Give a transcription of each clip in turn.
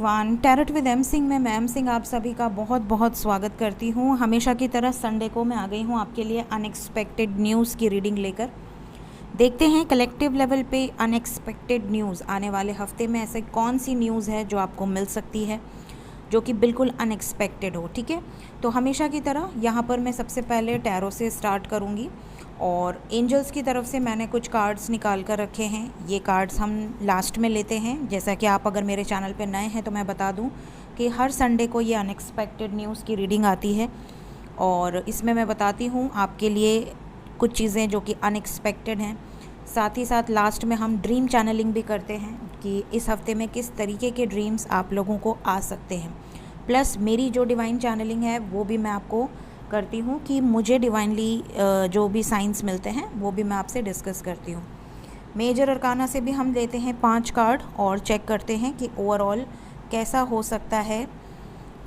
Everyone, tarot with M Singh में मैं M Singh आप सभी का बहुत बहुत स्वागत करती हूँ। हमेशा की तरह संडे को मैं आ गई हूँ आपके लिए अनएक्सपेक्टेड न्यूज़ की रीडिंग लेकर। देखते हैं कलेक्टिव लेवल पे अनएक्सपेक्टेड न्यूज़ आने वाले हफ्ते में ऐसे कौन सी न्यूज़ है जो आपको मिल सकती है जो कि बिल्कुल अनएक्सपेक्टेड हो। ठीक है, तो हमेशा की तरह यहाँ पर मैं सबसे पहले टैरो से स्टार्ट करूँगी और एंजल्स की तरफ से मैंने कुछ कार्ड्स निकाल कर रखे हैं। ये कार्ड्स हम लास्ट में लेते हैं। जैसा कि आप अगर मेरे चैनल पे नए हैं तो मैं बता दूं कि हर संडे को ये अनएक्सपेक्टेड न्यूज़ की रीडिंग आती है और इसमें मैं बताती हूँ आपके लिए कुछ चीज़ें जो कि अनएक्सपेक्टेड हैं। साथ ही साथ लास्ट में हम ड्रीम चैनलिंग भी करते हैं कि इस हफ्ते में किस तरीके के ड्रीम्स आप लोगों को आ सकते हैं। प्लस मेरी जो डिवाइन चैनलिंग है वो भी मैं आपको करती हूँ कि मुझे डिवाइनली जो भी साइंस मिलते हैं वो भी मैं आपसे डिस्कस करती हूँ। मेजर अरकाना से भी हम लेते हैं 5 कार्ड और चेक करते हैं कि ओवरऑल कैसा हो सकता है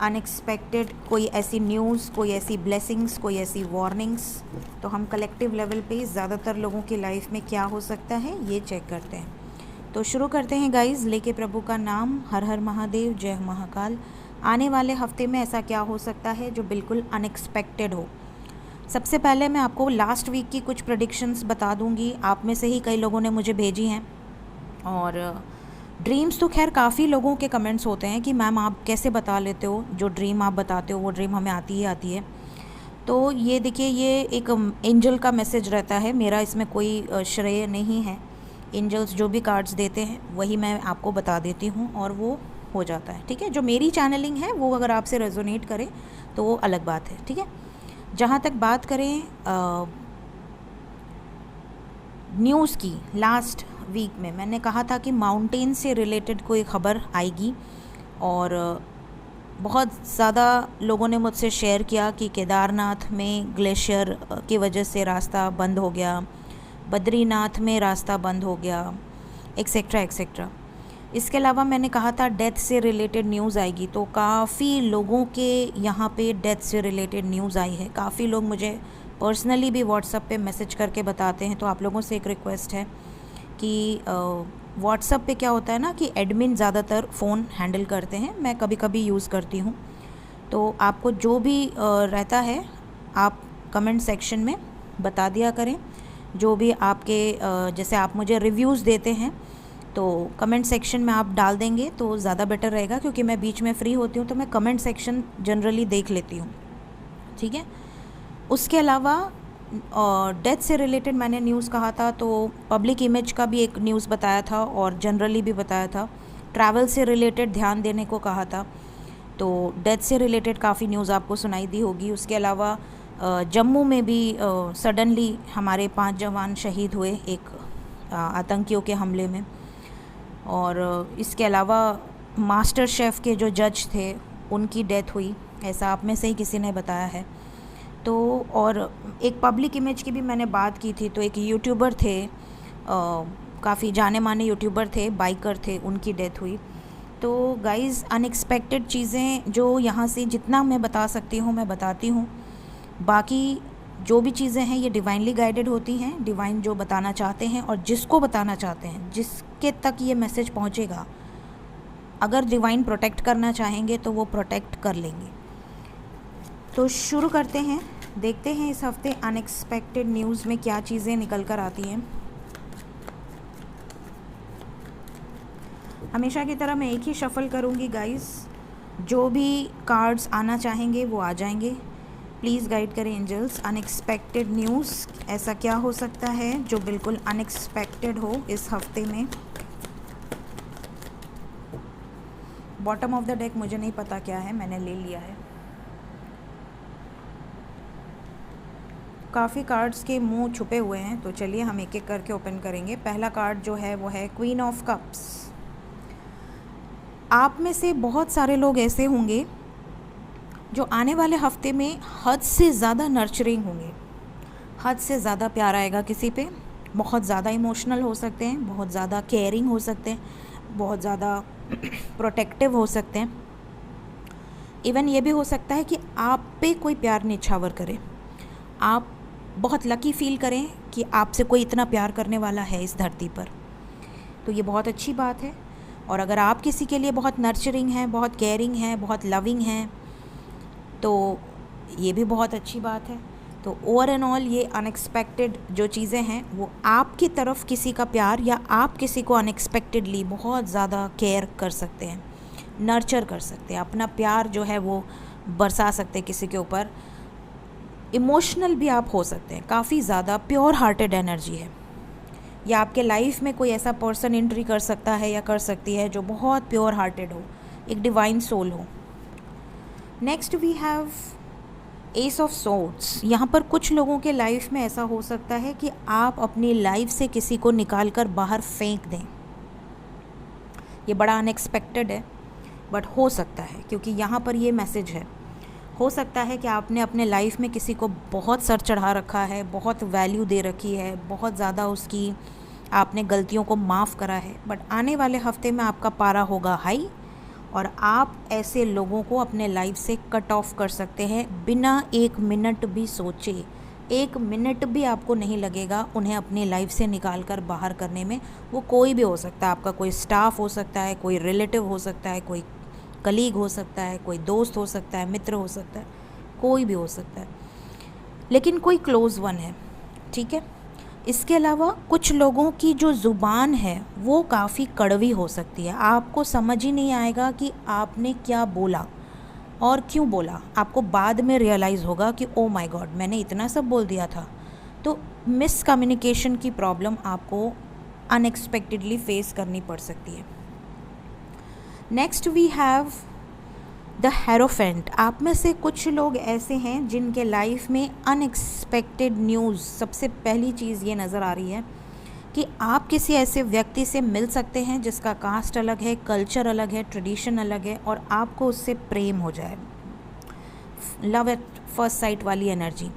अनएक्सपेक्टेड कोई ऐसी न्यूज़, कोई ऐसी ब्लेसिंग्स, कोई ऐसी वार्निंग्स। तो हम कलेक्टिव लेवल पे ज़्यादातर लोगों की लाइफ में क्या हो सकता है ये चेक करते हैं। तो शुरू करते हैं गाइज़, लेके प्रभु का नाम। हर हर महादेव, जय महाकाल। आने वाले हफ्ते में ऐसा क्या हो सकता है जो बिल्कुल अनएक्सपेक्टेड हो। सबसे पहले मैं आपको लास्ट वीक की कुछ प्रेडिक्शंस बता दूंगी। आप में से ही कई लोगों ने मुझे भेजी हैं और ड्रीम्स तो खैर काफ़ी लोगों के कमेंट्स होते हैं कि मैम आप कैसे बता लेते हो, जो ड्रीम आप बताते हो वो ड्रीम हमें आती ही आती है। तो ये देखिए, ये एक एंजल का मैसेज रहता है, मेरा इसमें कोई श्रेय नहीं है। एंजल्स जो भी कार्ड्स देते हैं वही मैं आपको बता देती हूँ और वो हो जाता है। ठीक है, जो मेरी चैनलिंग है वो अगर आपसे रेजोनेट करे तो वो अलग बात है। ठीक है, जहाँ तक बात करें न्यूज़ की, लास्ट वीक में मैंने कहा था कि माउंटेन से रिलेटेड कोई ख़बर आएगी और बहुत ज़्यादा लोगों ने मुझसे शेयर किया कि केदारनाथ में ग्लेशियर की वजह से रास्ता बंद हो गया, बद्रीनाथ में रास्ता बंद हो गया, एक्सेट्रा एक्सेट्रा। इसके अलावा मैंने कहा था डेथ से रिलेटेड न्यूज़ आएगी, तो काफ़ी लोगों के यहाँ पे डेथ से रिलेटेड न्यूज़ आई है। काफ़ी लोग मुझे पर्सनली भी व्हाट्सएप पे मैसेज करके बताते हैं। तो आप लोगों से एक रिक्वेस्ट है कि व्हाट्सएप पे क्या होता है ना कि एडमिन ज़्यादातर फ़ोन हैंडल करते हैं, मैं कभी कभी यूज़ करती हूँ। तो आपको जो भी रहता है आप कमेंट सेक्शन में बता दिया करें। जो भी आपके जैसे आप मुझे रिव्यूज़ देते हैं तो कमेंट सेक्शन में आप डाल देंगे तो ज़्यादा बेटर रहेगा, क्योंकि मैं बीच में फ्री होती हूँ तो मैं कमेंट सेक्शन जनरली देख लेती हूँ। ठीक है, उसके अलावा डेथ से रिलेटेड मैंने न्यूज़ कहा था, तो पब्लिक इमेज का भी एक न्यूज़ बताया था और जनरली भी बताया था। ट्रैवल से रिलेटेड ध्यान देने को कहा था, तो डेथ से रिलेटेड काफ़ी न्यूज़ आपको सुनाई दी होगी। उसके अलावा जम्मू में भी सडनली हमारे 5 जवान शहीद हुए एक आतंकियों के हमले में। और इसके अलावा मास्टर शेफ़ के जो जज थे उनकी डेथ हुई, ऐसा आप में से ही किसी ने बताया है। तो और एक पब्लिक इमेज की भी मैंने बात की थी, तो एक यूट्यूबर थे, काफ़ी जाने माने यूट्यूबर थे, बाइकर थे, उनकी डेथ हुई। तो गाइज़ अनएक्सपेक्टेड चीज़ें जो यहाँ से जितना मैं बता सकती हूँ मैं बताती हूँ। बाकी जो भी चीज़ें हैं ये डिवाइनली गाइडेड होती हैं। डिवाइन जो बताना चाहते हैं और जिसको बताना चाहते हैं, जिसके तक ये मैसेज पहुंचेगा, अगर डिवाइन प्रोटेक्ट करना चाहेंगे तो वो प्रोटेक्ट कर लेंगे। तो शुरू करते हैं, देखते हैं इस हफ्ते अनएक्सपेक्टेड न्यूज़ में क्या चीज़ें निकल कर आती हैं। हमेशा की तरह मैं एक ही शफल करूँगी गाइस, जो भी कार्ड्स आना चाहेंगे वो आ जाएंगे। प्लीज़ गाइड करें एंजल्स, अनएक्सपेक्टेड न्यूज़ ऐसा क्या हो सकता है जो बिल्कुल अनएक्सपेक्टेड हो इस हफ्ते में। बॉटम ऑफ द डेक मुझे नहीं पता क्या है, मैंने ले लिया है। काफ़ी कार्ड्स के मुंह छुपे हुए हैं, तो चलिए हम एक एक करके ओपन करेंगे। पहला कार्ड जो है वो है क्वीन ऑफ कप्स। आप में से बहुत सारे लोग ऐसे होंगे जो आने वाले हफ्ते में हद से ज़्यादा नर्चरिंग होंगे, हद से ज़्यादा प्यार आएगा किसी पे, बहुत ज़्यादा इमोशनल हो सकते हैं, बहुत ज़्यादा केयरिंग हो सकते हैं, बहुत ज़्यादा प्रोटेक्टिव हो सकते हैं। इवन ये भी हो सकता है कि आप पे कोई प्यार निछावर करे, आप बहुत लकी फील करें कि आपसे कोई इतना प्यार करने वाला है इस धरती पर। तो ये बहुत अच्छी बात है। और अगर आप किसी के लिए बहुत नर्चरिंग हैं, बहुत केयरिंग हैं, बहुत लविंग हैं, तो ये भी बहुत अच्छी बात है। तो ओवर एंड ऑल ये अनएक्सपेक्टेड जो चीज़ें हैं वो आपकी तरफ किसी का प्यार, या आप किसी को अनएक्सपेक्टेडली बहुत ज़्यादा केयर कर सकते हैं, नर्चर कर सकते हैं, अपना प्यार जो है वो बरसा सकते हैं किसी के ऊपर। इमोशनल भी आप हो सकते हैं, काफ़ी ज़्यादा प्योर हार्टेड एनर्जी है। या आपके लाइफ में कोई ऐसा पर्सन एंट्री कर सकता है या कर सकती है जो बहुत प्योर हार्टेड हो, एक डिवाइन सोल हो। Next we have ace of swords. यहाँ पर कुछ लोगों के लाइफ में ऐसा हो सकता है कि आप अपनी लाइफ से किसी को निकाल कर बाहर फेंक दें। ये बड़ा अनएक्सपेक्टेड है बट हो सकता है, क्योंकि यहाँ पर ये मैसेज है। हो सकता है कि आपने अपने लाइफ में किसी को बहुत सर चढ़ा रखा है, बहुत वैल्यू दे रखी है, बहुत ज़्यादा उसकी आपने गलतियों को माफ़ करा है, बट आने वाले हफ्ते में आपका पारा होगा हाई और आप ऐसे लोगों को अपने लाइफ से कट ऑफ कर सकते हैं बिना एक मिनट भी सोचे। एक मिनट भी आपको नहीं लगेगा उन्हें अपनी लाइफ से निकाल कर बाहर करने में। वो कोई भी हो सकता है, आपका कोई स्टाफ हो सकता है, कोई रिलेटिव हो सकता है, कोई कलीग हो सकता है, कोई दोस्त हो सकता है, मित्र हो सकता है, कोई भी हो सकता है, लेकिन कोई क्लोज़ वन है, ठीक है। इसके अलावा कुछ लोगों की जो ज़ुबान है वो काफ़ी कड़वी हो सकती है। आपको समझ ही नहीं आएगा कि आपने क्या बोला और क्यों बोला। आपको बाद में रियलाइज़ होगा कि ओ माय गॉड, मैंने इतना सब बोल दिया था। तो मिसकम्युनिकेशन की प्रॉब्लम आपको अनएक्सपेक्टेडली फेस करनी पड़ सकती है। Next we have the hierophant. आप में से कुछ लोग ऐसे हैं जिनके लाइफ में अनएक्सपेक्टेड न्यूज़, सबसे पहली चीज़ ये नज़र आ रही है कि आप किसी ऐसे व्यक्ति से मिल सकते हैं जिसका कास्ट अलग है, कल्चर अलग है, ट्रेडिशन अलग है, और आपको उससे प्रेम हो जाए, लव एट फर्स्ट साइट वाली एनर्जी।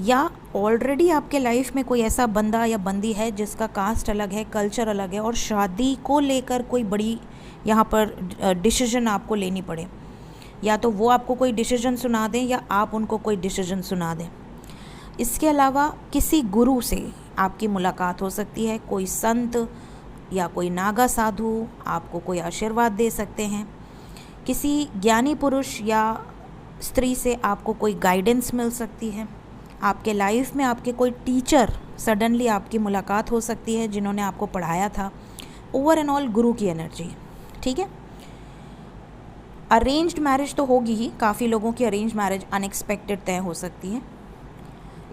या ऑलरेडी आपके लाइफ में कोई ऐसा बंदा या बंदी है जिसका कास्ट अलग है, कल्चर अलग है, और शादी को लेकर कोई बड़ी यहाँ पर डिसीजन आपको लेनी पड़े। या तो वो आपको कोई डिसीजन सुना दें या आप उनको कोई डिसीजन सुना दें। इसके अलावा किसी गुरु से आपकी मुलाकात हो सकती है, कोई संत या कोई नागा साधु आपको कोई आशीर्वाद दे सकते हैं। किसी ज्ञानी पुरुष या स्त्री से आपको कोई गाइडेंस मिल सकती है। आपके लाइफ में आपके कोई टीचर सडनली आपकी मुलाकात हो सकती है जिन्होंने आपको पढ़ाया था। ओवर एंड ऑल गुरु की एनर्जी, ठीक है। अरेंज्ड मैरिज तो होगी ही, काफ़ी लोगों की अरेंज मैरिज अनएक्सपेक्टेड तय हो सकती है।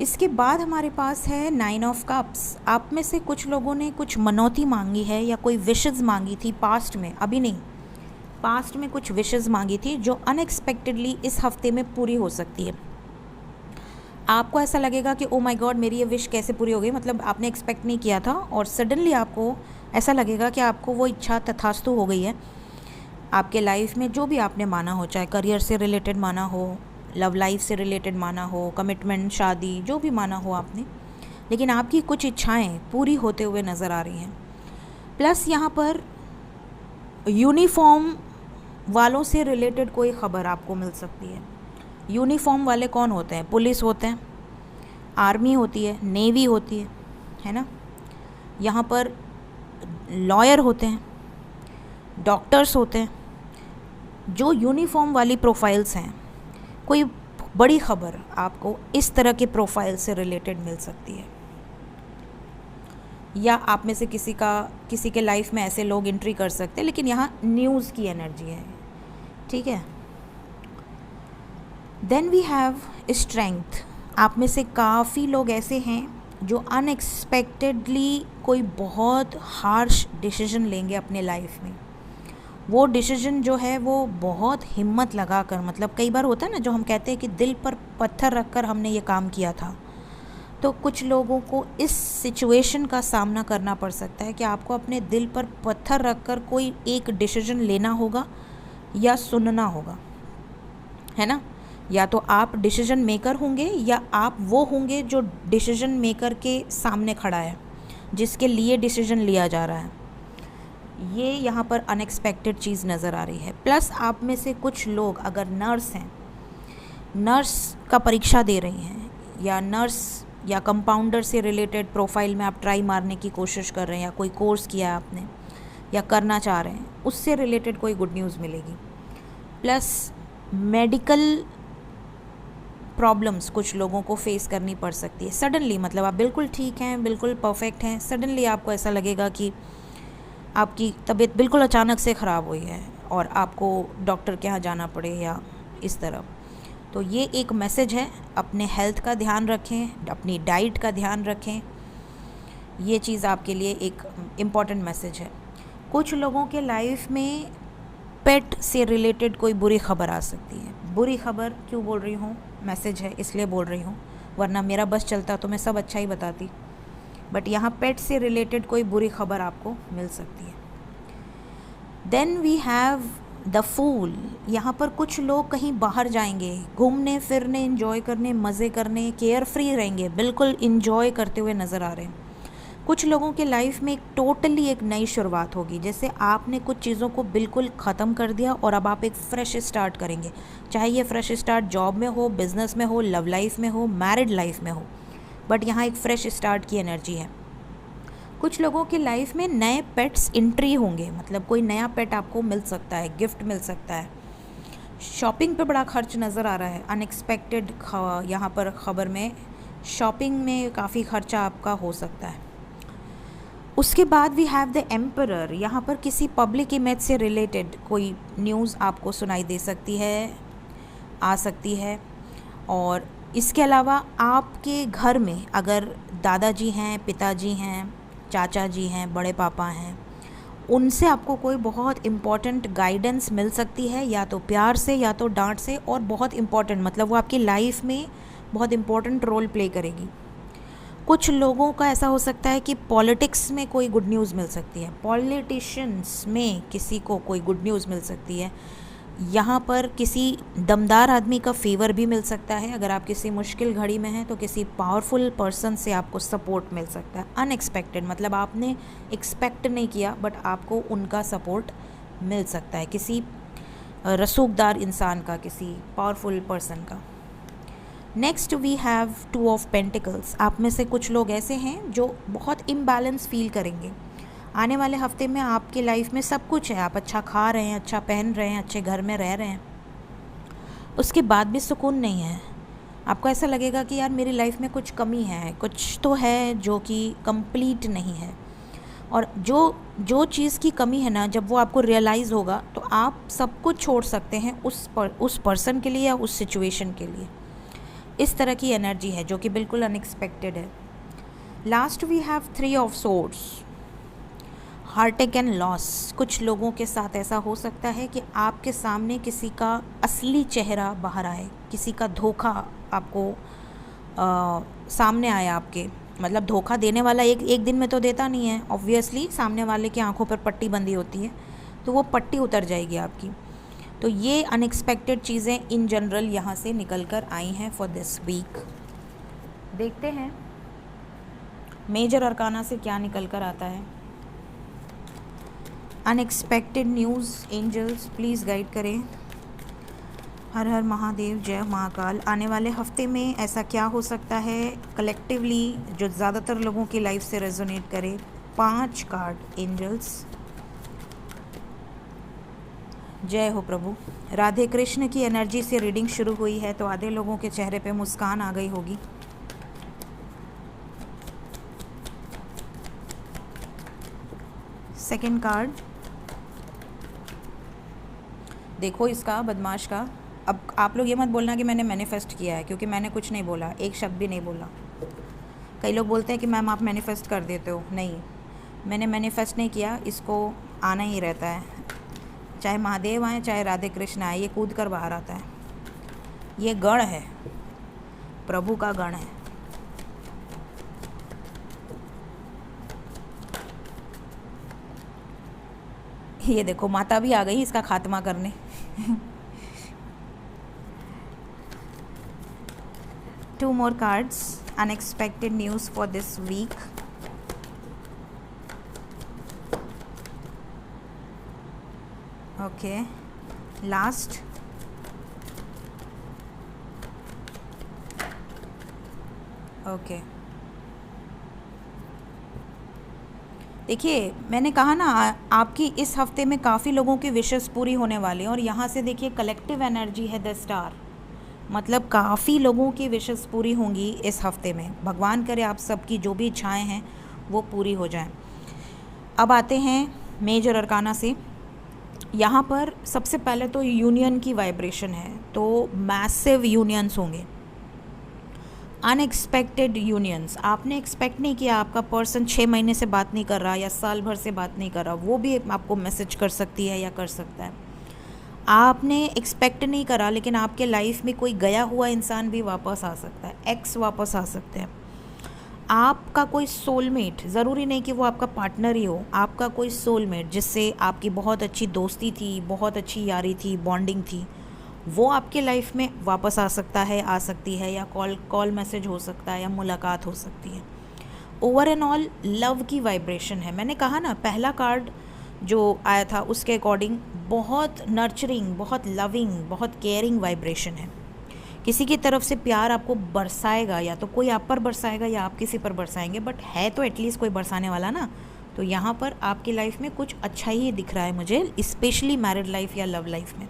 इसके बाद हमारे पास है 9 ऑफ कप्स। आप में से कुछ लोगों ने कुछ मनौती मांगी है या कोई विशेज़ मांगी थी पास्ट में, अभी नहीं, पास्ट में कुछ विशेज़ मांगी थी जो अनएक्सपेक्टेडली इस हफ्ते में पूरी हो सकती है। आपको ऐसा लगेगा कि ओ माय गॉड, मेरी ये विश कैसे पूरी हो गई, मतलब आपने एक्सपेक्ट नहीं किया था और सडनली आपको ऐसा लगेगा कि आपको वो इच्छा तथास्तु हो गई है। आपके लाइफ में जो भी आपने माना हो, चाहे करियर से रिलेटेड माना हो, लव लाइफ से रिलेटेड माना हो, कमिटमेंट, शादी, जो भी माना हो आपने, लेकिन आपकी कुछ इच्छाएं पूरी होते हुए नज़र आ रही हैं। प्लस यहाँ पर यूनिफॉर्म वालों से रिलेटेड कोई ख़बर आपको मिल सकती है। यूनिफॉर्म वाले कौन होते हैं? पुलिस होते हैं, आर्मी होती है, नेवी होती है ना। यहाँ पर लॉयर होते हैं, डॉक्टर्स होते हैं। जो यूनिफॉर्म वाली प्रोफाइल्स हैं, कोई बड़ी खबर आपको इस तरह के प्रोफाइल से रिलेटेड मिल सकती है। या आप में से किसी के लाइफ में ऐसे लोग एंट्री कर सकते हैं, लेकिन यहाँ न्यूज़ की एनर्जी है, ठीक है। Then we have strength. आप में से काफ़ी लोग ऐसे हैं जो अनएक्सपेक्टेडली कोई बहुत हार्श डिसीजन लेंगे अपने लाइफ में। वो डिसीजन जो है वो बहुत हिम्मत लगा कर, मतलब कई बार होता है ना जो हम कहते हैं कि दिल पर पत्थर रख कर हमने ये काम किया था, तो कुछ लोगों को इस सिचुएशन का सामना करना पड़ सकता है कि आपको अपने दिल पर पत्थर रख कर कोई एक डिसीजन लेना होगा या सुनना होगा, है ना। या तो आप डिसीजन मेकर होंगे या आप वो होंगे जो डिसीजन मेकर के सामने खड़ा है, जिसके लिए डिसीजन लिया जा रहा है। ये यहाँ पर अनएक्सपेक्टेड चीज़ नज़र आ रही है। प्लस आप में से कुछ लोग अगर नर्स हैं, नर्स का परीक्षा दे रही हैं, या नर्स या कंपाउंडर से रिलेटेड प्रोफाइल में आप ट्राई मारने की कोशिश कर रहे हैं, या कोई कोर्स किया है आपने, या करना चाह रहे हैं, उससे रिलेटेड कोई गुड न्यूज़ मिलेगी। प्लस मेडिकल प्रॉब्लम्स कुछ लोगों को फेस करनी पड़ सकती है सडनली, मतलब आप बिल्कुल ठीक हैं, बिल्कुल परफेक्ट हैं, सडनली आपको ऐसा लगेगा कि आपकी तबीयत बिल्कुल अचानक से ख़राब हुई है और आपको डॉक्टर के यहाँ जाना पड़े या इस तरह। तो ये एक मैसेज है, अपने हेल्थ का ध्यान रखें, अपनी डाइट का ध्यान रखें, ये चीज़ आपके लिए एक इम्पॉर्टेंट मैसेज है। कुछ लोगों के लाइफ में पेट से रिलेटेड कोई बुरी खबर आ सकती है। बुरी खबर क्यों बोल रही हूँ, मैसेज है इसलिए बोल रही हूँ, वरना मेरा बस चलता तो मैं सब अच्छा ही बताती, बट यहाँ पेट से रिलेटेड कोई बुरी खबर आपको मिल सकती है। Then we have the fool. यहाँ पर कुछ लोग कहीं बाहर जाएंगे, घूमने फिरने, इंजॉय करने, मज़े करने, केयर फ्री रहेंगे, बिल्कुल इंजॉय करते हुए नज़र आ रहे हैं। कुछ लोगों के लाइफ में एक टोटली एक नई शुरुआत होगी, जैसे आपने कुछ चीज़ों को बिल्कुल ख़त्म कर दिया और अब आप एक फ़्रेश स्टार्ट करेंगे। चाहे ये फ़्रेश स्टार्ट जॉब में हो, बिज़नेस में हो, लव लाइफ में हो, मैरिड लाइफ में हो, बट यहाँ एक फ़्रेश स्टार्ट की एनर्जी है। कुछ लोगों की लाइफ में नए पेट्स एंट्री होंगे, मतलब कोई नया पेट आपको मिल सकता है, गिफ्ट मिल सकता है। शॉपिंग पे बड़ा खर्च नज़र आ रहा है, अनएक्सपेक्टेड यहाँ पर ख़बर में शॉपिंग में काफ़ी खर्चा आपका हो सकता है। उसके बाद वी हैव द एम्परर। यहाँ पर किसी पब्लिक इमेज से रिलेटेड कोई न्यूज़ आपको सुनाई दे सकती है, आ सकती है। और इसके अलावा आपके घर में अगर दादाजी हैं, पिताजी हैं, चाचा जी हैं, बड़े पापा हैं, उनसे आपको कोई बहुत इम्पॉर्टेंट गाइडेंस मिल सकती है, या तो प्यार से या तो डांट से, और बहुत इम्पॉर्टेंट मतलब वो आपकी लाइफ में बहुत इम्पॉर्टेंट रोल प्ले करेगी। कुछ लोगों का ऐसा हो सकता है कि पॉलिटिक्स में कोई गुड न्यूज़ मिल सकती है, पॉलिटिशियंस में किसी को कोई गुड न्यूज़ मिल सकती है। यहाँ पर किसी दमदार आदमी का फेवर भी मिल सकता है। अगर आप किसी मुश्किल घड़ी में हैं तो किसी पावरफुल पर्सन से आपको सपोर्ट मिल सकता है, अनएक्सपेक्टेड, मतलब आपने एक्सपेक्ट नहीं किया बट आपको उनका सपोर्ट मिल सकता है, किसी रसूखदार इंसान का, किसी पावरफुल पर्सन का। Next we have 2 of pentacles. आप में से कुछ लोग ऐसे हैं जो बहुत इम्बैलेंस फील करेंगे। आने वाले हफ्ते में आपकी लाइफ में सब कुछ है, आप अच्छा खा रहे हैं, अच्छा पहन रहे हैं, अच्छे घर में रह रहे हैं, उसके बाद भी सुकून नहीं है। आपको ऐसा लगेगा कि यार मेरी लाइफ में कुछ कमी है, कुछ तो है जो कि कंप्लीट नहीं है। और जो चीज़ की कमी है ना, जब वो आपको रियलाइज़ होगा तो आप सब कुछ छोड़ सकते हैं उस पर्सन के लिए या उस सिचुएशन के लिए। इस तरह की एनर्जी है जो कि बिल्कुल अनएक्सपेक्टेड है। Last we have 3 of swords, heartache and loss. कुछ लोगों के साथ ऐसा हो सकता है कि आपके सामने किसी का असली चेहरा बाहर आए, किसी का धोखा आपको सामने आया आपके, मतलब धोखा देने वाला एक दिन में तो देता नहीं है, ऑब्वियसली सामने वाले की आंखों पर पट्टी बंधी होती है, तो वो पट्टी उतर जाएगी आपकी। तो ये अनएक्सपेक्टेड चीज़ें इन जनरल यहाँ से निकल कर आई हैं फॉर दिस वीक। देखते हैं मेजर अरकाना से क्या निकल कर आता है। Unexpected news, angels please guide करें। हर हर महादेव, जय महाकाल। आने वाले हफ्ते में ऐसा क्या हो सकता है कलेक्टिवली जो ज़्यादातर लोगों की लाइफ से रेजोनेट करे। 5 कार्ड एंजल्स। जय हो प्रभु। राधे कृष्ण की एनर्जी से रीडिंग शुरू हुई है तो आधे लोगों के चेहरे पे मुस्कान आ गई होगी। सेकंड कार्ड देखो इसका, बदमाश का। अब आप लोग ये मत बोलना कि मैंने मैनिफेस्ट किया है, क्योंकि मैंने कुछ नहीं बोला, एक शब्द भी नहीं बोला। कई लोग बोलते हैं कि मैम आप मैनिफेस्ट कर देते हो, नहीं, मैंने मैनिफेस्ट नहीं किया, इसको आना ही रहता है। चाहे महादेव आए, चाहे राधे कृष्ण आए, ये कूद कर बाहर आता है। ये गण है, प्रभु का गण है। ये देखो माता भी आ गई इसका खात्मा करने। Two more cards, unexpected news for this week. Okay, last. Okay, देखिए मैंने कहा ना आपकी इस हफ्ते में काफ़ी लोगों की विशेस पूरी होने वाली हैं, और यहाँ से देखिए कलेक्टिव एनर्जी है द स्टार, मतलब काफ़ी लोगों की विशेस पूरी होंगी इस हफ्ते में। भगवान करे आप सबकी जो भी इच्छाएं हैं वो पूरी हो जाएं। अब आते हैं मेजर अरकाना से। यहाँ पर सबसे पहले तो यूनियन की वाइब्रेशन है, तो मैसिव यूनियंस होंगे, अनएक्सपेक्टेड यूनियंस। आपने एक्सपेक्ट नहीं किया, आपका पर्सन 6 महीने से बात नहीं कर रहा या साल भर से बात नहीं कर रहा, वो भी आपको मैसेज कर सकती है या कर सकता है। आपने एक्सपेक्ट नहीं करा, लेकिन आपके लाइफ में कोई गया हुआ इंसान भी वापस आ सकता है, एक्स वापस आ सकते हैं। आपका कोई सोलमेट, ज़रूरी नहीं कि वो आपका पार्टनर ही हो, आपका कोई सोलमेट जिससे आपकी बहुत अच्छी दोस्ती थी, बहुत अच्छी यारी थी, बॉन्डिंग थी, वो आपके लाइफ में वापस आ सकता है, आ सकती है, या कॉल मैसेज हो सकता है, या मुलाकात हो सकती है। ओवर एंड ऑल लव की वाइब्रेशन है। मैंने कहा ना पहला कार्ड जो आया था उसके अकॉर्डिंग बहुत नर्चरिंग, बहुत लविंग, बहुत केयरिंग वाइब्रेशन है। किसी की तरफ से प्यार आपको बरसाएगा, या तो कोई आप पर बरसाएगा या आप किसी पर बरसाएंगे, बट है तो एटलीस्ट कोई बरसाने वाला ना। तो यहाँ पर आपकी लाइफ में कुछ अच्छा ही दिख रहा है मुझे, स्पेशली मैरिड लाइफ या लव लाइफ में।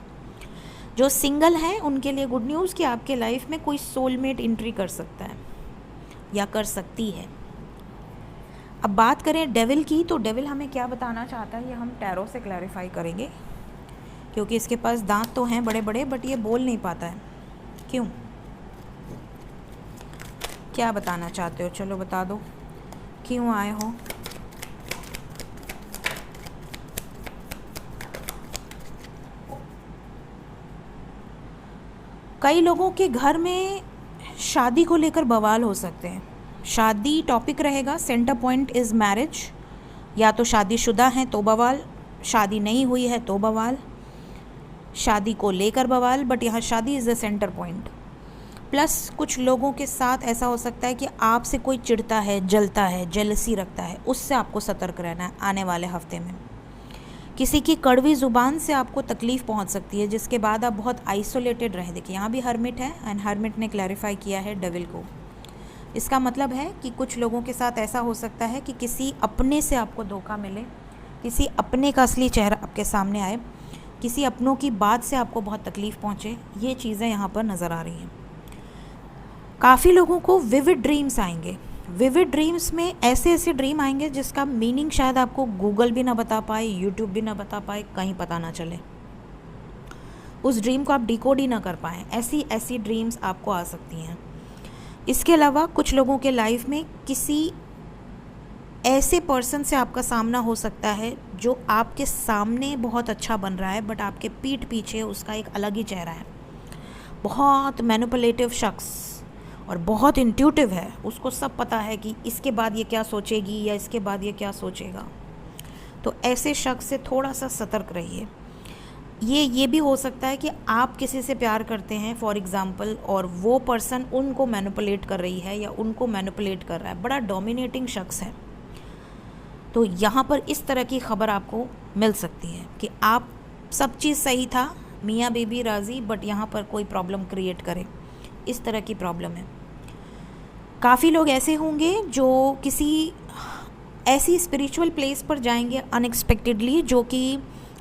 जो सिंगल हैं उनके लिए गुड न्यूज़ कि आपके लाइफ में कोई सोलमेट एंट्री कर सकता है या कर सकती है। अब बात करें डेविल की, तो डेविल हमें क्या बताना चाहता है ये हम टैरो से क्लैरिफाई करेंगे, क्योंकि इसके पास दांत तो हैं बड़े बड़े, बट ये बोल नहीं पाता है। क्यों, क्या बताना चाहते हो? चलो बता दो क्यों आए हो। कई लोगों के घर में शादी को लेकर बवाल हो सकते हैं। शादी टॉपिक रहेगा, सेंटर पॉइंट इज़ मैरिज। या तो शादीशुदा हैं तो बवाल, शादी नहीं हुई है तो बवाल, शादी को लेकर बवाल, बट यहाँ शादी is the centre point. Plus कुछ लोगों के साथ ऐसा हो सकता है कि आपसे कोई चिढ़ता है, जलता है, जेलसी रखता है, उससे आपको सतर्क रहना है आने वाले हफ्ते में। किसी की कड़वी ज़ुबान से आपको तकलीफ़ पहुंच सकती है, जिसके बाद आप बहुत आइसोलेटेड रहें। देखिए यहाँ भी हर्मिट है, एंड हर्मिट ने क्लैरिफाई किया है डेविल को। इसका मतलब है कि कुछ लोगों के साथ ऐसा हो सकता है कि किसी अपने से आपको धोखा मिले, किसी अपने का असली चेहरा आपके सामने आए, किसी अपनों की बात से आपको बहुत तकलीफ़ पहुँचे। ये चीज़ें यहाँ पर नज़र आ रही हैं। काफ़ी लोगों को विविड ड्रीम्स आएंगे। विविड ड्रीम्स में ऐसे ऐसे ड्रीम आएंगे जिसका मीनिंग शायद आपको गूगल भी ना बता पाए, यूट्यूब भी ना बता पाए, कहीं पता ना चले, उस ड्रीम को आप डिकोड ही ना कर पाएँ। ऐसी ऐसी ड्रीम्स आपको आ सकती हैं। इसके अलावा कुछ लोगों के लाइफ में किसी ऐसे पर्सन से आपका सामना हो सकता है जो आपके सामने बहुत अच्छा बन रहा है, बट आपके पीठ पीछे उसका एक अलग ही चेहरा है। बहुत मैनिपुलेटिव शख्स और बहुत इंट्यूटिव है, उसको सब पता है कि इसके बाद ये क्या सोचेगी या इसके बाद ये क्या सोचेगा। तो ऐसे शख्स से थोड़ा सा सतर्क रहिए। ये भी हो सकता है कि आप किसी से प्यार करते हैं फॉर एग्ज़ाम्पल, और वो पर्सन उनको मैनिपुलेट कर रही है या उनको मैनिपुलेट कर रहा है, बड़ा डोमिनेटिंग शख्स है। तो यहाँ पर इस तरह की खबर आपको मिल सकती है कि आप सब चीज़ सही था, मियाँ बीबी राज़ी, बट यहाँ पर कोई प्रॉब्लम क्रिएट करे, इस तरह की प्रॉब्लम है। काफ़ी लोग ऐसे होंगे जो किसी ऐसी स्पिरिचुअल प्लेस पर जाएंगे अनएक्सपेक्टेडली, जो कि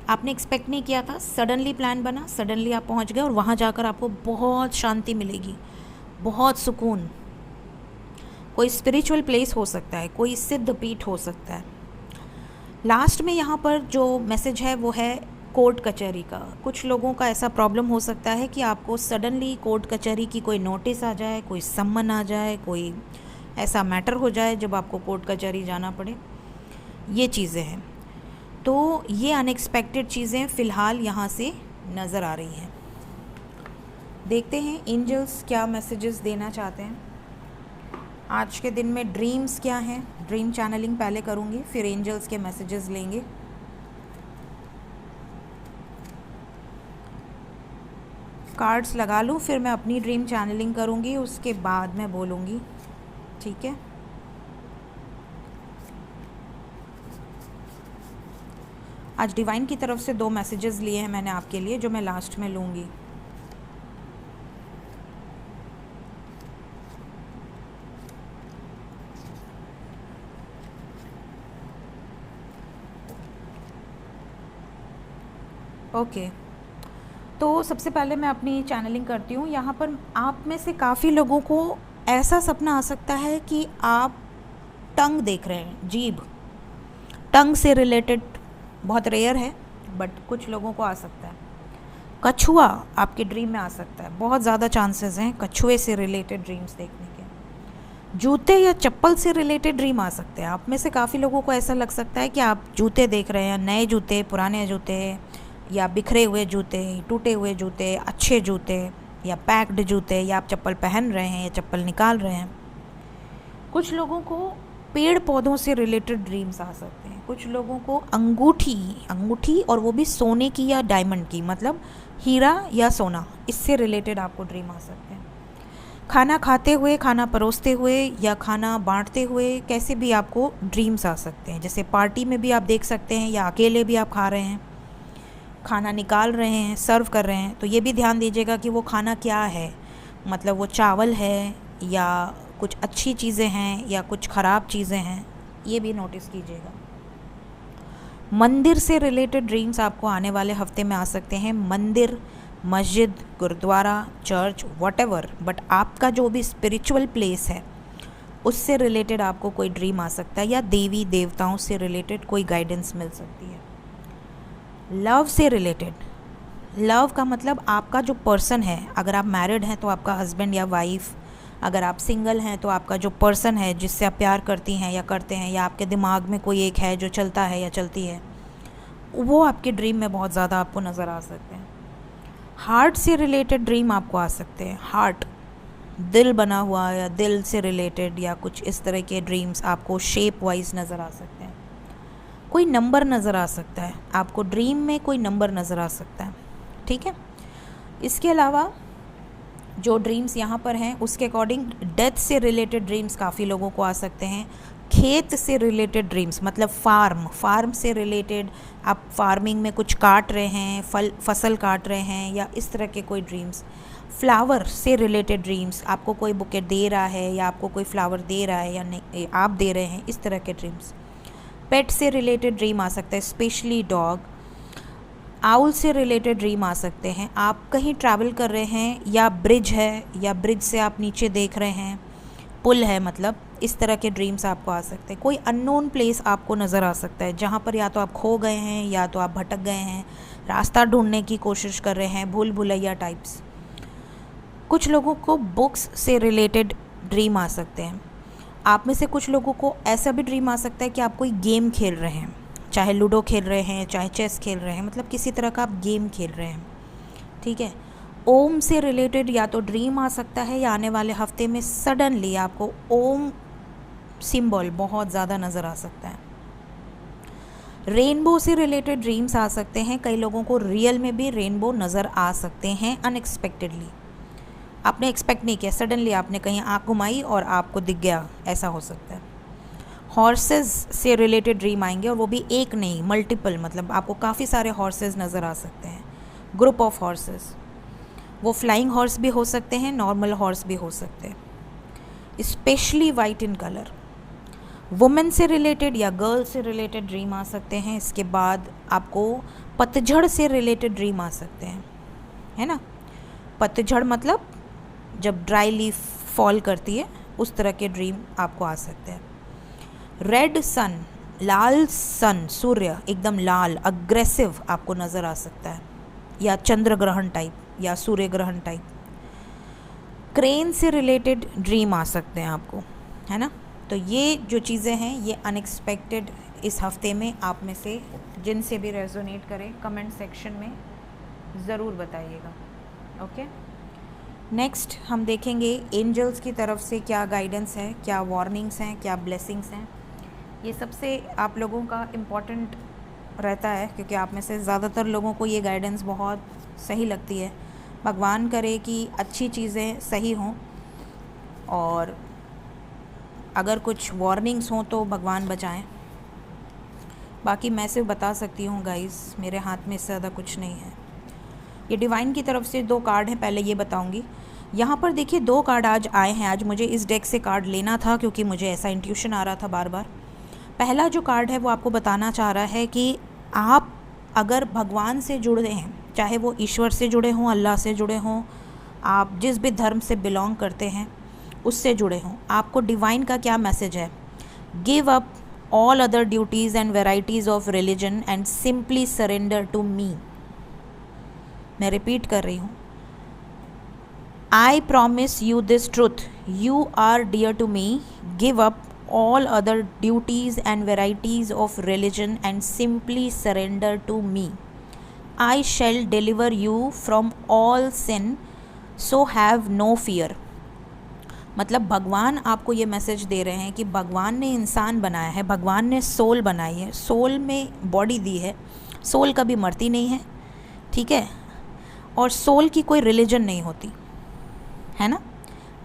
आपने एक्सपेक्ट नहीं किया था। सडनली प्लान बना, सडनली आप पहुंच गए, और वहाँ जाकर आपको बहुत शांति मिलेगी, बहुत सुकून। कोई स्पिरिचुअल प्लेस हो सकता है, कोई सिद्ध पीठ हो सकता है। लास्ट में यहाँ पर जो मैसेज है वो है कोर्ट कचहरी का। कुछ लोगों का ऐसा प्रॉब्लम हो सकता है कि आपको सडनली कोर्ट कचहरी की कोई नोटिस आ जाए, कोई सम्मन आ जाए, कोई ऐसा मैटर हो जाए जब आपको कोर्ट कचहरी जाना पड़े। ये चीज़ें हैं, तो ये अनएक्सपेक्टेड चीज़ें फ़िलहाल यहाँ से नज़र आ रही हैं। देखते हैं एंजल्स क्या मैसेजेस देना चाहते हैं आज के दिन में। ड्रीम्स क्या हैं, ड्रीम चैनलिंग पहले करूँगी, फिर एंजल्स के मैसेजेस लेंगे। कार्ड्स लगा लूँ, फिर मैं अपनी ड्रीम चैनलिंग करूँगी, उसके बाद मैं बोलूँगी, ठीक है। आज डिवाइन की तरफ से 2 मैसेजेस लिए हैं मैंने आपके लिए, जो मैं लास्ट में लूँगी। ओके, तो सबसे पहले मैं अपनी चैनलिंग करती हूँ। यहाँ पर आप में से काफ़ी लोगों को ऐसा सपना आ सकता है कि आप टंग देख रहे हैं, जीभ, टंग से रिलेटेड बहुत रेयर है बट कुछ लोगों को आ सकता है। कछुआ आपके ड्रीम में आ सकता है, बहुत ज़्यादा चांसेस हैं कछुए से रिलेटेड ड्रीम्स देखने के। जूते या चप्पल से रिलेटेड ड्रीम आ सकते हैं। आप में से काफ़ी लोगों को ऐसा लग सकता है कि आप जूते देख रहे हैं, नए जूते, पुराने जूते, या बिखरे हुए जूते, टूटे हुए जूते, अच्छे जूते, या पैक्ड जूते, या आप चप्पल पहन रहे हैं या चप्पल निकाल रहे हैं। कुछ लोगों को पेड़ पौधों से रिलेटेड ड्रीम्स आ सकते हैं। कुछ लोगों को अंगूठी और वो भी सोने की या डायमंड की, मतलब हीरा या सोना, इससे रिलेटेड आपको ड्रीम आ सकते हैं। खाना खाते हुए, खाना परोसते हुए या खाना बांटते हुए कैसे भी आपको ड्रीम्स आ सकते हैं। जैसे पार्टी में भी आप देख सकते हैं या अकेले भी आप खा रहे हैं, खाना निकाल रहे हैं, सर्व कर रहे हैं, तो ये भी ध्यान दीजिएगा कि वो खाना क्या है, मतलब वो चावल है या कुछ अच्छी चीज़ें हैं या कुछ ख़राब चीज़ें हैं, ये भी नोटिस कीजिएगा। मंदिर से रिलेटेड ड्रीम्स आपको आने वाले हफ्ते में आ सकते हैं। मंदिर, मस्जिद, गुरुद्वारा, चर्च, व्हाटएवर, बट आपका जो भी स्पिरिचुअल प्लेस है उससे रिलेटेड आपको कोई ड्रीम आ सकता है, या देवी देवताओं से रिलेटेड कोई गाइडेंस मिल सकती है। लव से रिलेटेड, लव का मतलब आपका जो पर्सन है, अगर आप मैरिड हैं तो आपका हस्बैंड या वाइफ, अगर आप सिंगल हैं तो आपका जो पर्सन है जिससे आप प्यार करती हैं या करते हैं, या आपके दिमाग में कोई एक है जो चलता है या चलती है, वो आपके ड्रीम में बहुत ज़्यादा आपको नज़र आ सकते हैं। हार्ट से रिलेटेड ड्रीम आपको आ सकते हैं। हार्ट, दिल बना हुआ या दिल से रिलेटेड या कुछ इस तरह के ड्रीम्स आपको शेप वाइज नज़र आ सकते हैं। कोई नंबर नज़र आ सकता है आपको ड्रीम में, कोई नंबर नज़र आ सकता है, ठीक है। इसके अलावा जो ड्रीम्स यहाँ पर हैं उसके अकॉर्डिंग डेथ से रिलेटेड ड्रीम्स काफ़ी लोगों को आ सकते हैं। खेत से रिलेटेड ड्रीम्स, मतलब फार्म से रिलेटेड, आप फार्मिंग में कुछ काट रहे हैं, फसल काट रहे हैं, या इस तरह के कोई ड्रीम्स। फ्लावर से रिलेटेड ड्रीम्स, आपको कोई बुके दे रहा है या आपको कोई फ्लावर दे रहा है या नहीं, आप दे रहे हैं, इस तरह के ड्रीम्स। पेट से रिलेटेड ड्रीम आ सकता है, स्पेशली डॉग। आउल से रिलेटेड ड्रीम आ सकते हैं, आप कहीं ट्रैवल कर रहे हैं या ब्रिज है या ब्रिज से आप नीचे देख रहे हैं, पुल है, मतलब इस तरह के ड्रीम्स आपको आ सकते हैं। कोई अननोन प्लेस आपको नज़र आ सकता है जहाँ पर या तो आप खो गए हैं या तो आप भटक गए हैं, रास्ता ढूंढने की कोशिश कर रहे हैं, भूल भुलैया टाइप्स। कुछ लोगों को बुक्स से रिलेटेड ड्रीम आ सकते हैं। आप में से कुछ लोगों को ऐसा भी ड्रीम आ सकता है कि आप कोई गेम खेल रहे हैं, चाहे लूडो खेल रहे हैं, चाहे चेस खेल रहे हैं, मतलब किसी तरह का आप गेम खेल रहे हैं, ठीक है। ओम से रिलेटेड या तो ड्रीम आ सकता है या आने वाले हफ्ते में सडनली आपको ओम सिंबल बहुत ज़्यादा नज़र आ सकता है। रेनबो से रिलेटेड ड्रीम्स आ सकते हैं। कई लोगों को रियल में भी रेनबो नज़र आ सकते हैं अनएक्सपेक्टेडली, आपने एक्सपेक्ट नहीं किया, सडनली आपने कहीं आँख घुमाई और आपको दिख गया, ऐसा हो सकता है। हॉर्सेस से रिलेटेड ड्रीम आएंगे, और वो भी एक नहीं, मल्टीपल, मतलब आपको काफ़ी सारे हॉर्सेस नज़र आ सकते हैं, ग्रुप ऑफ हॉर्सेस। वो फ्लाइंग हॉर्स भी हो सकते हैं, नॉर्मल हॉर्स भी हो सकते हैं, specially white in colour. Women से रिलेटेड या गर्ल से रिलेटेड ड्रीम आ सकते हैं। इसके बाद आपको पतझड़ से रिलेटेड ड्रीम आ सकते हैं, है ना। पतझड़ मतलब जब ड्राई लीफ फॉल करती है, उस तरह के ड्रीम आपको आ सकते हैं। रेड सन, लाल सन, सूर्य एकदम लाल, अग्रेसिव आपको नज़र आ सकता है, या चंद्र ग्रहण टाइप या सूर्य ग्रहण टाइप। क्रेन से रिलेटेड ड्रीम आ सकते हैं आपको, है ना। तो ये जो चीज़ें हैं ये अनएक्सपेक्टेड इस हफ्ते में आप में से जिनसे भी रेजोनेट करें, कमेंट सेक्शन में ज़रूर बताइएगा। ओके, नेक्स्ट हम देखेंगे एंजल्स की तरफ से क्या गाइडेंस है, क्या वार्निंग्स हैं, क्या ब्लेसिंग्स हैं। ये सबसे आप लोगों का इम्पॉर्टेंट रहता है क्योंकि आप में से ज़्यादातर लोगों को ये गाइडेंस बहुत सही लगती है। भगवान करे कि अच्छी चीज़ें सही हों, और अगर कुछ वार्निंग्स हों तो भगवान बचाएं। बाकी मैं सिर्फ बता सकती हूँ गाइस, मेरे हाथ में इससे ज़्यादा कुछ नहीं है। ये डिवाइन की तरफ से 2 कार्ड हैं, पहले ये बताऊँगी। यहाँ पर देखिए 2 कार्ड आज आए हैं। आज मुझे इस डेक से कार्ड लेना था क्योंकि मुझे ऐसा इंट्यूशन आ रहा था बार बार। पहला जो कार्ड है वो आपको बताना चाह रहा है कि आप अगर भगवान से जुड़े हैं, चाहे वो ईश्वर से जुड़े हों, अल्लाह से जुड़े हों, आप जिस भी धर्म से बिलोंग करते हैं उससे जुड़े हों, आपको डिवाइन का क्या मैसेज है? Give up all other duties and varieties of religion and simply surrender to me. मैं रिपीट कर रही हूँ, I promise you this truth, you are dear to me, give up all other duties and varieties of religion and simply surrender to me. I shall deliver you from all sin, so have no fear. मतलब भगवान आपको ये message दे रहे हैं कि भगवान ने इंसान बनाया है, भगवान ने सोल बनाई है, सोल में बॉडी दी है, सोल कभी मरती नहीं है, ठीक है, और सोल की कोई रिलीजन नहीं होती है ना।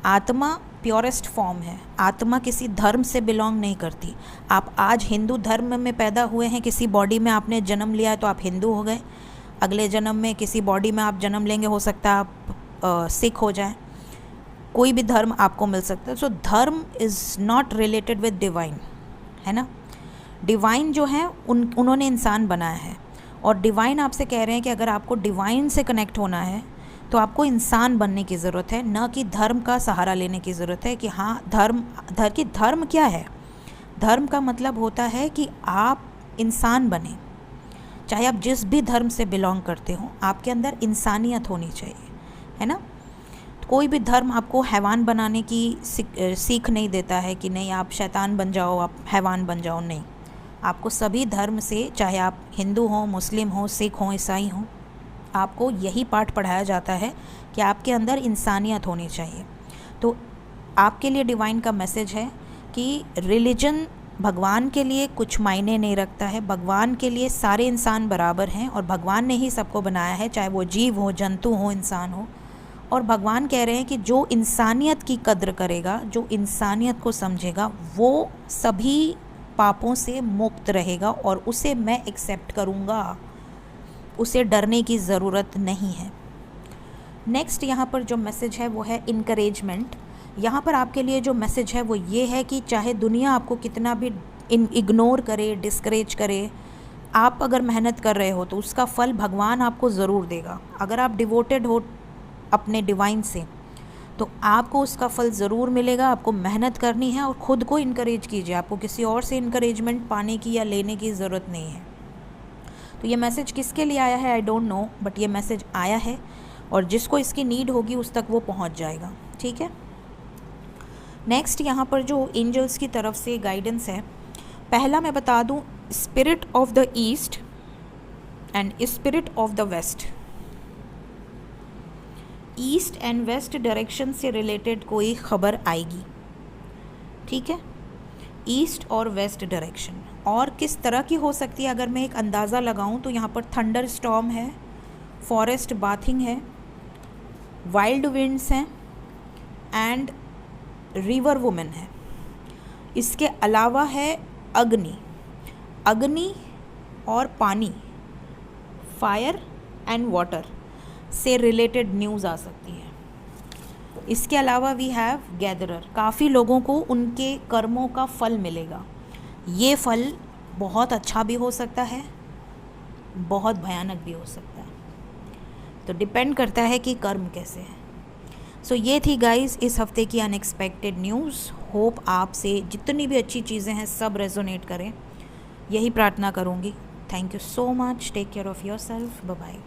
आत्मा प्योरेस्ट फॉर्म है, आत्मा किसी धर्म से बिलोंग नहीं करती। आप आज हिंदू धर्म में पैदा हुए हैं, किसी बॉडी में आपने जन्म लिया है तो आप हिंदू हो गए, अगले जन्म में किसी बॉडी में आप जन्म लेंगे, हो सकता है आप सिख हो जाए, कोई भी धर्म आपको मिल सकता है। सो धर्म is not related with divine, है ना। डिवाइन जो है उन्होंने इंसान बनाया है, और डिवाइन आपसे कह रहे हैं कि अगर आपको डिवाइन से कनेक्ट होना है तो आपको इंसान बनने की ज़रूरत है, न कि धर्म का सहारा लेने की ज़रूरत है। कि हाँ धर्म क्या है? धर्म का मतलब होता है कि आप इंसान बने, चाहे आप जिस भी धर्म से बिलोंग करते हो, आपके अंदर इंसानियत होनी चाहिए, है ना। कोई भी धर्म आपको हैवान बनाने की सीख नहीं देता है कि नहीं आप शैतान बन जाओ, आप हैवान बन जाओ, नहीं। आपको सभी धर्म से, चाहे आप हिंदू हो, मुस्लिम हो, सिख हो, ईसाई हो, आपको यही पाठ पढ़ाया जाता है कि आपके अंदर इंसानियत होनी चाहिए। तो आपके लिए डिवाइन का मैसेज है कि रिलीजन भगवान के लिए कुछ मायने नहीं रखता है, भगवान के लिए सारे इंसान बराबर हैं, और भगवान ने ही सबको बनाया है, चाहे वो जीव हो, जंतु हो, इंसान हो। और भगवान कह रहे हैं कि जो इंसानियत की कद्र करेगा, जो इंसानियत को समझेगा, वो सभी पापों से मुक्त रहेगा और उसे मैं एक्सेप्ट करूँगा, उसे डरने की ज़रूरत नहीं है। नेक्स्ट यहाँ पर जो मैसेज है वो है इनकरेजमेंट। यहाँ पर आपके लिए जो मैसेज है वो ये है कि चाहे दुनिया आपको कितना भी इग्नोर करे, डिस्करेज करे, आप अगर मेहनत कर रहे हो तो उसका फल भगवान आपको ज़रूर देगा। अगर आप डिवोटेड हो अपने डिवाइन से तो आपको उसका फल ज़रूर मिलेगा। आपको मेहनत करनी है और ख़ुद को इनकरेज कीजिए, आपको किसी और से इनकरेजमेंट पाने की या लेने की ज़रूरत नहीं है। तो ये मैसेज किसके लिए आया है आई डोंट नो, बट ये मैसेज आया है और जिसको इसकी नीड होगी उस तक वो पहुंच जाएगा, ठीक है। नेक्स्ट यहाँ पर जो एंजल्स की तरफ से गाइडेंस है, पहला मैं बता दूँ, spirit of the east and spirit of the west. East and west direction से रिलेटेड कोई खबर आएगी, ठीक है। ईस्ट और वेस्ट डायरेक्शन, और किस तरह की हो सकती है अगर मैं एक अंदाज़ा लगाऊं तो यहाँ पर थंडर स्टॉर्म है, फॉरेस्ट बाथिंग है, वाइल्ड विंड्स हैं एंड रिवर वुमेन है। इसके अलावा है अग्नि और पानी, फायर एंड वाटर से रिलेटेड न्यूज़ आ सकती है। इसके अलावा वी हैव गैदरर, काफ़ी लोगों को उनके कर्मों का फल मिलेगा। ये फल बहुत अच्छा भी हो सकता है, बहुत भयानक भी हो सकता है, तो डिपेंड करता है कि कर्म कैसे है। सो ये थी गाइस इस हफ्ते की अनएक्सपेक्टेड न्यूज़। होप आपसे जितनी भी अच्छी चीज़ें हैं सब रेजोनेट करें, यही प्रार्थना करूँगी। Thank you so much, take care of yourself, bye bye.